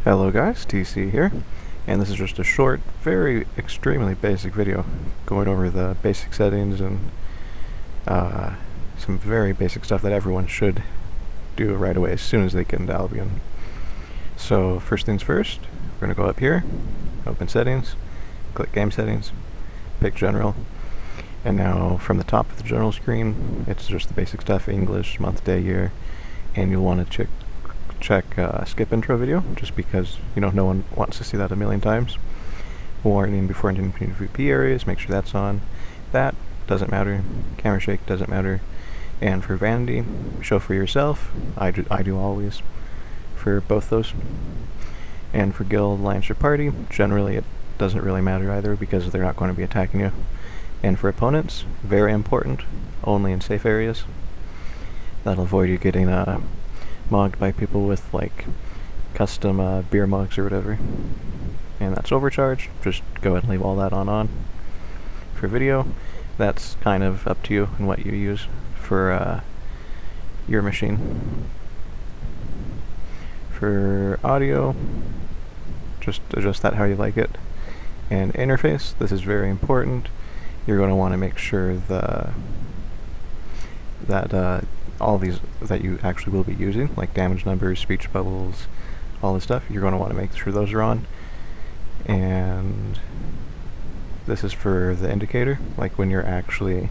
Hello guys, TC here, and this is just a short, very extremely basic video going over the basic settings and some very basic stuff that everyone should do right away as soon as they get into Albion. So first things first, we're going to go up here, open settings, click game settings, pick general, and now from the top of the general screen it's just the basic stuff: English, month, day, year, and you'll want to check skip intro video, just because no one wants to see that a million times. Warning before entering PvP areas, make sure that's on. That doesn't matter. Camera shake doesn't matter. And for vanity, show for yourself. I do always for both those. And for guild, alliance, or party, generally it doesn't really matter either, because they're not going to be attacking you. And for opponents, very important, only in safe areas. That'll avoid you getting mugged by people with like custom beer mugs or whatever. And that's overcharge. Just go ahead and leave all that on. For video, that's kind of up to you and what you use for your machine. For audio, just adjust that how you like it. And interface, this is very important. You're going to want to make sure that all these that you actually will be using, like damage numbers, speech bubbles, all this stuff, you're going to want to make sure those are on. And this is for the indicator, like when you're actually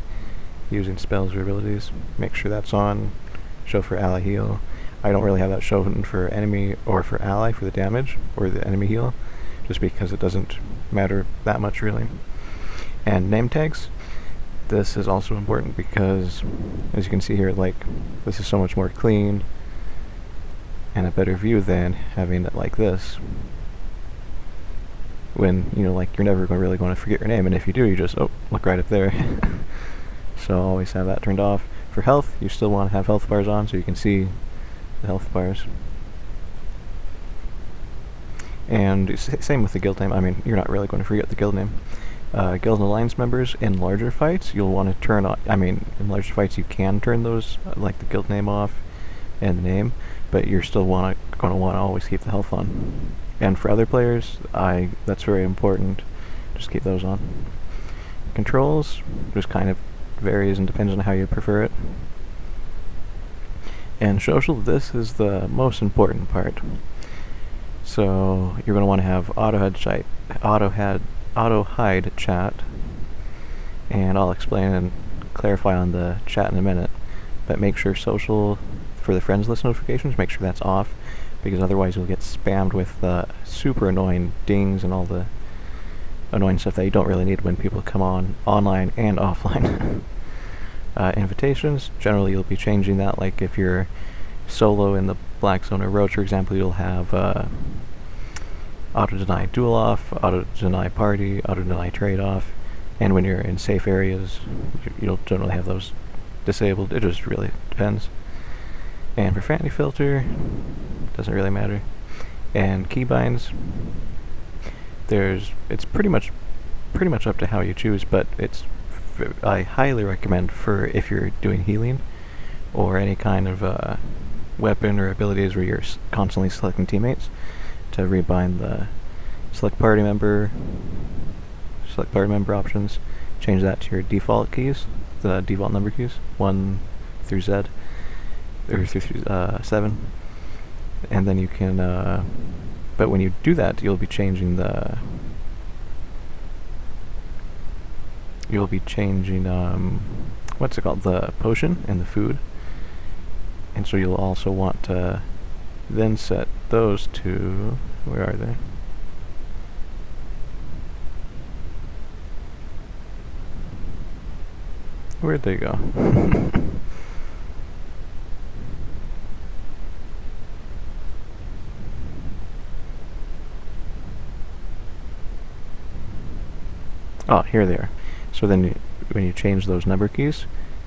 using spells or abilities, make sure that's on. Show for ally heal. I don't really have that shown for enemy or for ally for the damage or the enemy heal, just because it doesn't matter that much really. And name tags, this is also important because, as you can see here, like, this is so much more clean and a better view than having it like this, when like you're never really going to forget your name, and if you do, you just look right up there. So always have that turned off. For health, you still want to have health bars on so you can see the health bars. And same with the guild name. I mean, you're not really going to forget the guild name. Guild and alliance members in larger fights, you'll want to turn on, in larger fights you can turn those, like the guild name off and the name, but you're still going to want to always keep the health on. And for other players, that's very important, just keep those on. Controls, just kind of varies and depends on how you prefer it. And social, this is the most important part. So you're going to want to have auto hide chat, and I'll explain and clarify on the chat in a minute, but make sure social for the friends list notifications, make sure that's off, because otherwise you'll get spammed with super annoying dings and all the annoying stuff that you don't really need when people come on online and offline. Invitations, generally you'll be changing that, like if you're solo in the Black Zone or Roach, for example, you'll have auto-deny duel off, auto-deny party, auto-deny trade off, and when you're in safe areas, you'll generally have those disabled. It just really depends. And for vanity filter, doesn't really matter. And keybinds, it's pretty much up to how you choose, but I highly recommend for if you're doing healing or any kind of weapon or abilities where you're constantly selecting teammates, to rebind the select party member options, change that to your default keys, the default number keys, 1 through Z, or through 7, and then you can, but when you do that, you'll be changing what's it called, the potion and the food, and so you'll also want to then set those to, where are they? Where'd they go? Oh, here they are. So then when you change those number keys,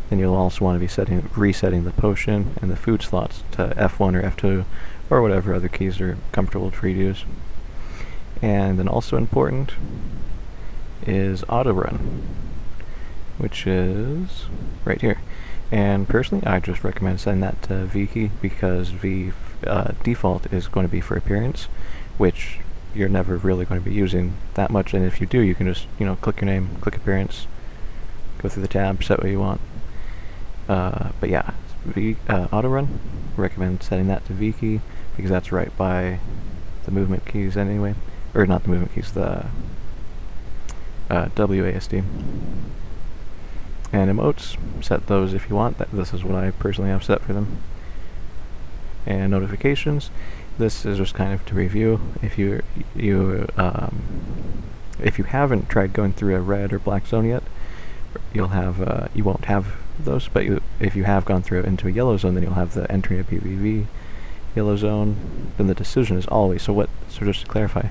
then you'll also want to be resetting the potion and the food slots to F1 or F2 or whatever other keys are comfortable for you to use. And then also important is auto run, which is right here. And personally, I just recommend setting that to V key, because V default is going to be for appearance, which you're never really going to be using that much, and if you do, you can just, click your name, click appearance, go through the tab, set what you want. But yeah, auto run, recommend setting that to V key, because that's right by the movement keys anyway, or not the movement keys, the WASD. And emotes, set those if you want. This is what I personally have set for them. And notifications, this is just kind of to review. If you haven't tried going through a red or black zone yet, you won't have those. But if you have gone through into a yellow zone, then you'll have the entering a PvP yellow zone. Then the decision is always. So just to clarify,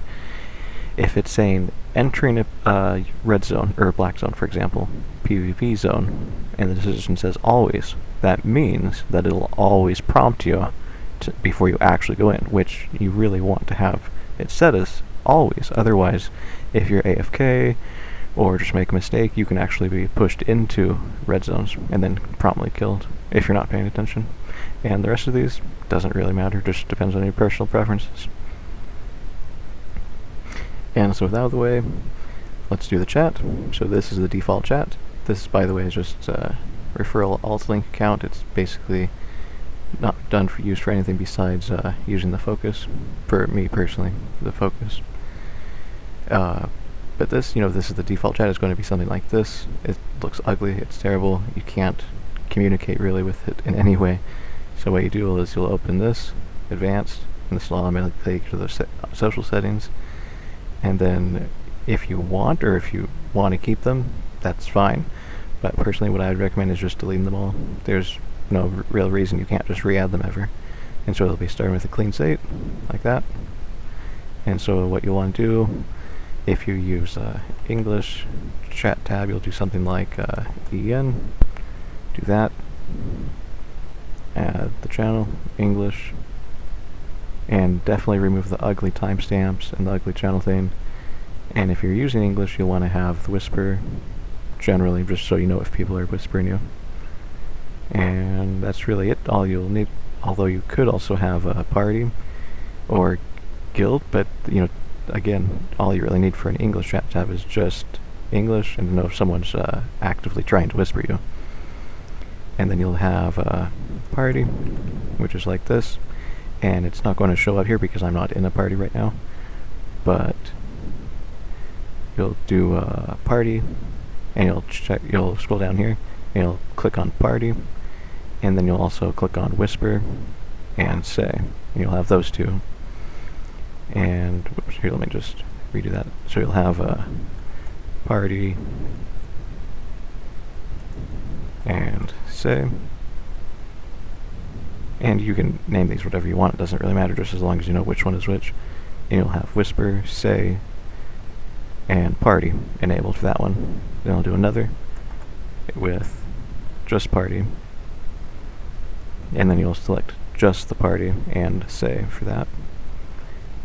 if it's saying entering a red zone or a black zone, for example, PvP zone, and the decision says always, that means that it'll always prompt you before you actually go in, which you really want to have it set as always. Otherwise, if you're AFK or just make a mistake, you can actually be pushed into red zones and then promptly killed if you're not paying attention. And the rest of these doesn't really matter, just depends on your personal preferences. And so with that out of the way, let's do the chat. So this is the default chat. This, by the way, is just a referral alt link account. It's basically not done for use for anything besides using the focus. For me personally, the focus. But this, this is the default chat. It's going to be something like this. It looks ugly. It's terrible. You can't communicate really with it in any way. So what you do is you'll open this, advanced, and this will automatically take you to the social settings. And then if you want, or if you want to keep them, that's fine. But personally, what I would recommend is just deleting them all. There's no real reason you can't just re-add them ever. And so it'll be starting with a clean slate, like that. And so what you'll want to do, if you use English chat tab, you'll do something like EN, do that, add the channel, English, and definitely remove the ugly timestamps and the ugly channel thing. And if you're using English, you'll want to have the whisper, generally, just so you know if people are whispering you. And that's really it, all you'll need, although you could also have a party or guild, but again, all you really need for an English chat tab is just English and to know if someone's actively trying to whisper you. And then you'll have a party, which is like this, and it's not going to show up here because I'm not in a party right now, but you'll do a party, and you'll scroll down here, and you'll click on party, and then you'll also click on whisper and say, and you'll have those two. And here, let me just redo that. So you'll have a party and say, and you can name these whatever you want, it doesn't really matter, just as long as you know which one is which. And you'll have whisper, say, and party enabled for that one. Then I'll do another with just party, and then you'll select just the party and say for that.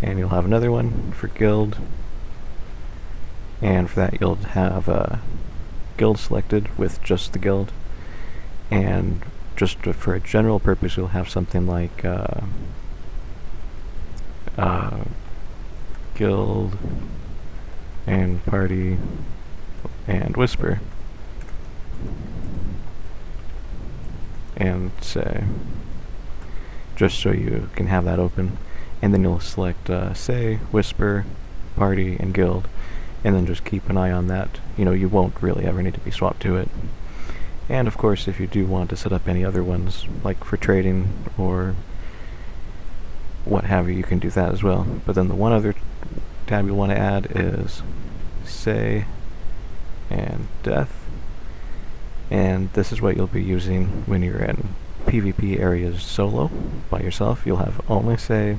And you'll have another one for guild, and for that you'll have a guild selected with just the guild. And just for a general purpose, you'll have something like guild and party and whisper and say, just so you can have that open. And then you'll select say, whisper, party, and guild, and then just keep an eye on that. You won't really ever need to be swapped to it. And of course, if you do want to set up any other ones, like for trading or what have you, you can do that as well. But then the one other tab you'll want to add is say and death. And this is what you'll be using when you're in PvP areas solo by yourself. You'll have only say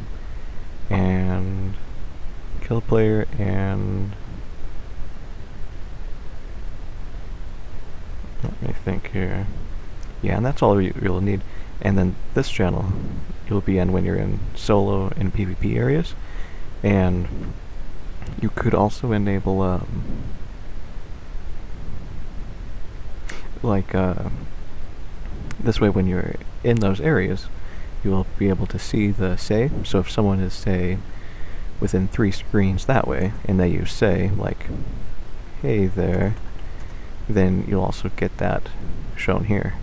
and kill a player and let me think here. Yeah, and that's all you'll need. And then this channel you'll be in when you're in solo and PvP areas. And you could also enable this way, when you're in those areas, you will be able to see the say. So if someone is, say, within 3 screens that way, and they use say, like, hey there, then you'll also get that shown here,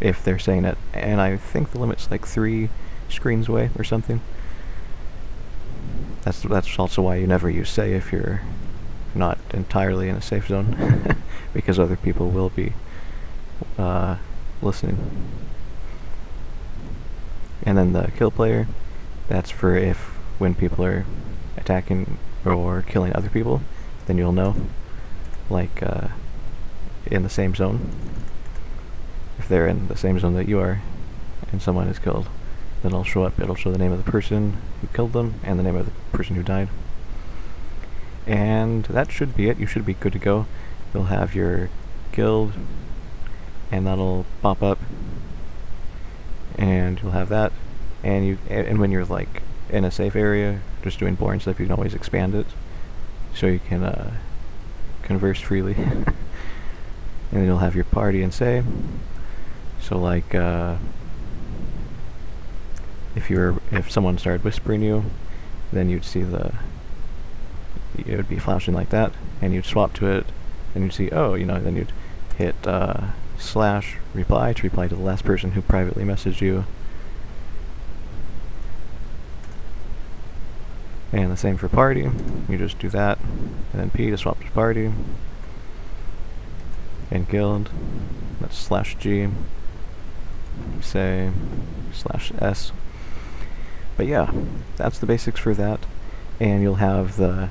if they're saying it. And I think the limit's like 3 screens away or something. That's also why you never use say if you're not entirely in a safe zone, because other people will be listening. And then the kill player, that's for if when people are attacking or killing other people, then you'll know, like in the same zone. If they're in the same zone that you are and someone is killed, then it'll show up. It'll show the name of the person who killed them and the name of the person who died. And that should be it. You should be good to go. You'll have your guild, and that'll pop up, and you'll have that. And when you're like in a safe area, just doing boring stuff, you can always expand it so you can converse freely. And then you'll have your party and say. So like if someone started whispering you, then you'd see it would be flashing like that, and you'd swap to it, and you'd see, oh, then you'd hit / reply to reply to the last person who privately messaged you. And the same for party. You just do that, and then P to swap to party. And guild, that's /G, say /S. But yeah, that's the basics for that. And you'll have the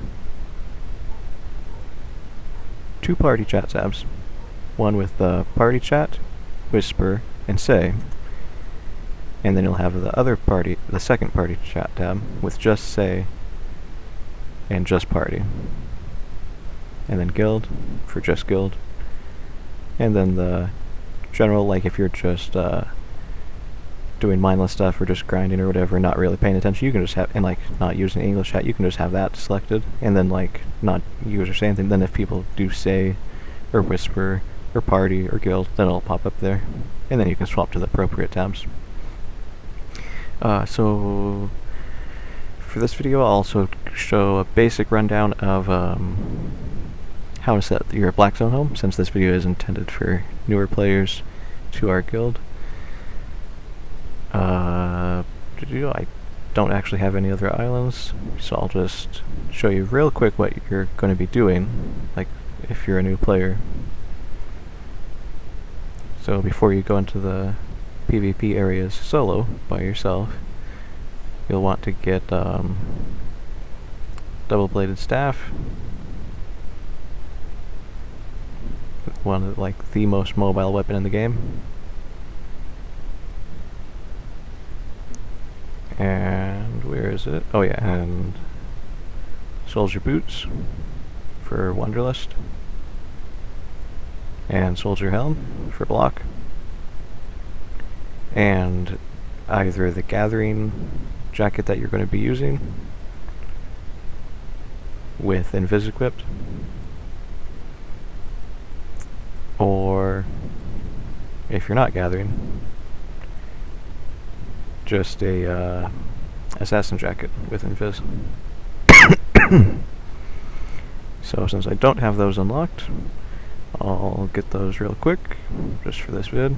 2 party chat tabs. One with the party chat, whisper, and say. And then you'll have the second party chat tab with just say and just party. And then guild for just guild. And then the general, like if you're just doing mindless stuff or just grinding or whatever, not really paying attention, you can just have, and like not using English chat, you can just have that selected, and then like not use or say anything. Then if people do say or whisper or party or guild, then it'll pop up there, and then you can swap to the appropriate tabs. So for this video, I'll also show a basic rundown of how to set your Black Zone home, since this video is intended for newer players to our guild. I don't actually have any other islands, so I'll just show you real quick what you're going to be doing, like if you're a new player. So before you go into the PvP areas solo by yourself, you'll want to get double-bladed staff, one of the most mobile weapon in the game. And where is it? Oh yeah, and soldier boots for Wanderlust, and soldier helm for block, and either the gathering jacket that you're going to be using with invis equipped, or if you're not gathering, just a assassin jacket with invis. So since I don't have those unlocked, I'll get those real quick just for this vid.